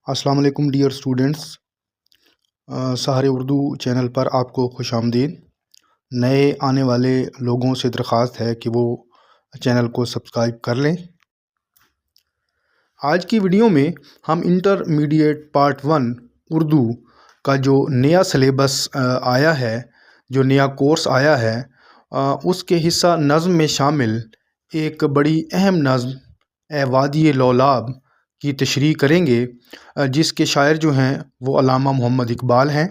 السلام علیکم dear students, سہارے اردو چینل پر آپ کو خوش آمدید۔ نئے آنے والے لوگوں سے درخواست ہے کہ وہ چینل کو سبسکرائب کر لیں۔ آج کی ویڈیو میں ہم انٹرمیڈیٹ پارٹ 1 اردو کا جو نیا سلیبس آیا ہے، جو نیا کورس آیا ہے، اس کے حصہ نظم میں شامل ایک بڑی اہم نظم اے وادی لولاب کی تشریح کریں گے، جس کے شاعر جو ہیں وہ علامہ محمد اقبال ہیں۔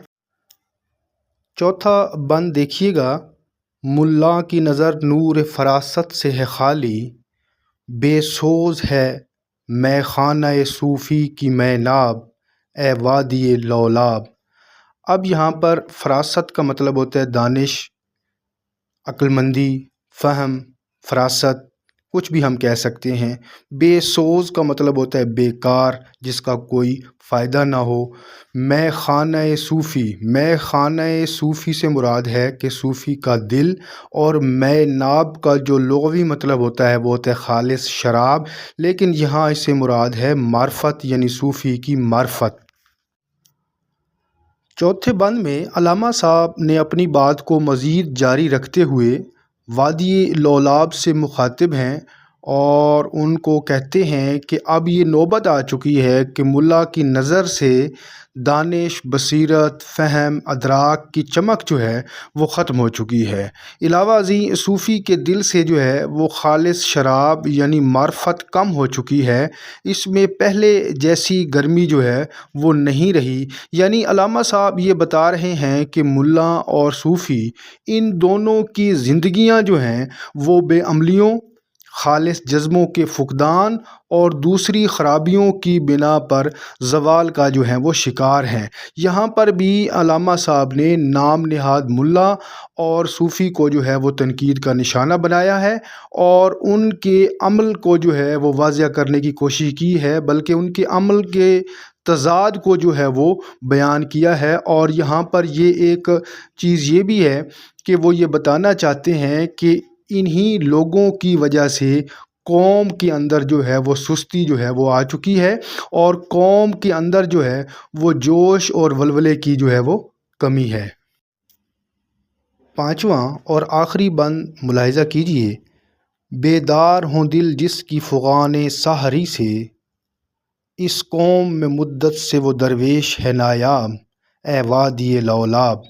چوتھا بند دیکھیے گا: ملا کی نظر نور فراست سے ہے خالی، بے سوز ہے میں خانہ صوفی کی میں ناب، اے وادی لولاب۔ اب یہاں پر فراست کا مطلب ہوتا ہے دانش، عقلمندی، فہم، فراست، کچھ بھی ہم کہہ سکتے ہیں۔ بے سوز کا مطلب ہوتا ہے بیکار، جس کا کوئی فائدہ نہ ہو۔ میں خانہ صوفی سے مراد ہے کہ صوفی کا دل، اور میں ناب کا جو لغوی مطلب ہوتا ہے وہ ہوتا ہے خالص شراب، لیکن یہاں اس سے مراد ہے معرفت، یعنی صوفی کی معرفت۔ چوتھے بند میں علامہ صاحب نے اپنی بات کو مزید جاری رکھتے ہوئے وادی لولاب سے مخاطب ہیں اور ان کو کہتے ہیں کہ اب یہ نوبت آ چکی ہے کہ ملا کی نظر سے دانش، بصیرت، فہم، ادراک کی چمک جو ہے وہ ختم ہو چکی ہے۔ علاوہ ازیں صوفی کے دل سے جو ہے وہ خالص شراب یعنی معرفت کم ہو چکی ہے، اس میں پہلے جیسی گرمی جو ہے وہ نہیں رہی۔ یعنی علامہ صاحب یہ بتا رہے ہیں کہ ملا اور صوفی، ان دونوں کی زندگیاں جو ہیں وہ بے عملیوں، خالص جذبوں کے فقدان اور دوسری خرابیوں کی بنا پر زوال کا جو ہے وہ شکار ہیں۔ یہاں پر بھی علامہ صاحب نے نام نہاد ملا اور صوفی کو جو ہے وہ تنقید کا نشانہ بنایا ہے، اور ان کے عمل کو جو ہے وہ واضح کرنے کی کوشش کی ہے، بلکہ ان کے عمل کے تضاد کو جو ہے وہ بیان کیا ہے۔ اور یہاں پر یہ ایک چیز یہ بھی ہے کہ وہ یہ بتانا چاہتے ہیں کہ انہی لوگوں کی وجہ سے قوم کے اندر جو ہے وہ سستی جو ہے وہ آ چکی ہے، اور قوم کے اندر جو ہے وہ جوش اور ولولے کی جو ہے وہ کمی ہے۔ پانچواں اور آخری بند ملاحظہ کیجئے: بیدار ہوں دل جس کی فغان سحری سے، اس قوم میں مدت سے وہ درویش ہے نایاب، اے وادی لولاب۔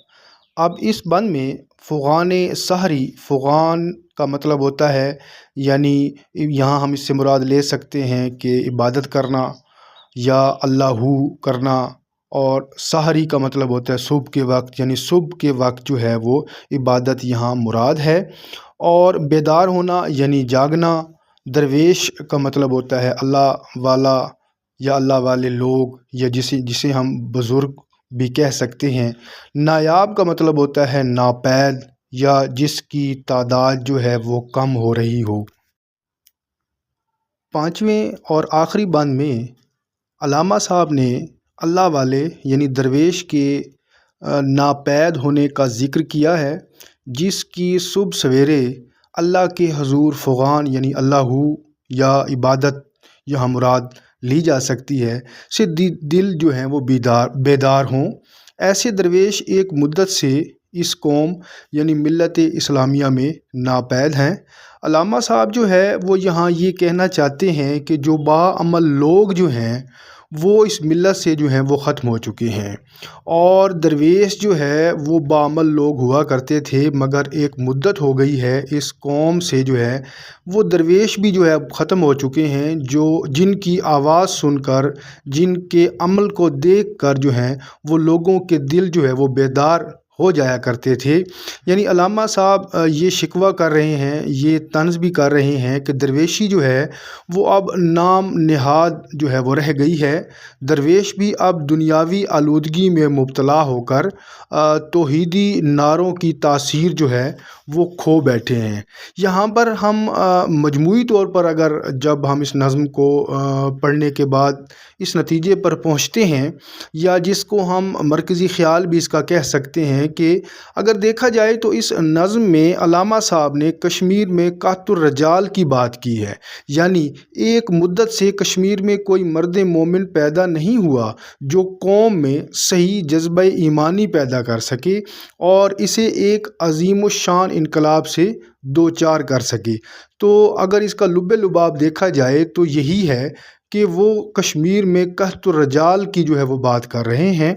اب اس بند میں فغان سحری، فغان کا مطلب ہوتا ہے، یعنی یہاں ہم اس سے مراد لے سکتے ہیں کہ عبادت کرنا یا اللہ کرنا، اور سحری کا مطلب ہوتا ہے صبح کے وقت، یعنی صبح کے وقت جو ہے وہ عبادت یہاں مراد ہے۔ اور بیدار ہونا یعنی جاگنا۔ درویش کا مطلب ہوتا ہے اللہ والا یا اللہ والے لوگ، یا جسے ہم بزرگ بھی کہہ سکتے ہیں۔ نایاب کا مطلب ہوتا ہے ناپید، یا جس کی تعداد جو ہے وہ کم ہو رہی ہو۔ پانچویں اور آخری بند میں علامہ صاحب نے اللہ والے یعنی درویش کے ناپید ہونے کا ذکر کیا ہے، جس کی صبح سویرے اللہ کے حضور فغان یعنی اللہ یا عبادت یہاں مراد لی جا سکتی ہے، سے دل جو ہیں وہ بیدار ہوں۔ ایسے درویش ایک مدت سے اس قوم یعنی ملت اسلامیہ میں ناپید ہیں۔ علامہ صاحب جو ہے وہ یہاں یہ کہنا چاہتے ہیں کہ جو باعمل لوگ جو ہیں وہ اس ملت سے جو ہیں وہ ختم ہو چکے ہیں، اور درویش جو ہے وہ باعمل لوگ ہوا کرتے تھے، مگر ایک مدت ہو گئی ہے اس قوم سے جو ہے وہ درویش بھی جو ہے ختم ہو چکے ہیں، جن کی آواز سن کر، جن کے عمل کو دیکھ کر جو ہیں وہ لوگوں کے دل جو ہے وہ بیدار ہو جایا کرتے تھے۔ یعنی علامہ صاحب یہ شکوہ کر رہے ہیں، یہ طنز بھی کر رہے ہیں کہ درویشی جو ہے وہ اب نام نہاد جو ہے وہ رہ گئی ہے۔ درویش بھی اب دنیاوی آلودگی میں مبتلا ہو کر توحیدی نعروں کی تاثیر جو ہے وہ کھو بیٹھے ہیں۔ یہاں پر ہم مجموعی طور پر جب ہم اس نظم کو پڑھنے کے بعد اس نتیجے پر پہنچتے ہیں، یا جس کو ہم مرکزی خیال بھی اس کا کہہ سکتے ہیں ہیں کہ اگر دیکھا جائے تو اس نظم میں علامہ صاحب نے کشمیر میں قحط الرجال کی بات کی ہے، یعنی ایک مدت سے کشمیر میں کوئی مرد مومن پیدا نہیں ہوا جو قوم میں صحیح جذبہ ایمانی پیدا کر سکے اور اسے ایک عظیم الشان انقلاب سے دوچار کر سکے۔ تو اگر اس کا لب لباب دیکھا جائے تو یہی ہے کہ وہ کشمیر میں قحط الرجال کی جو ہے وہ بات کر رہے ہیں۔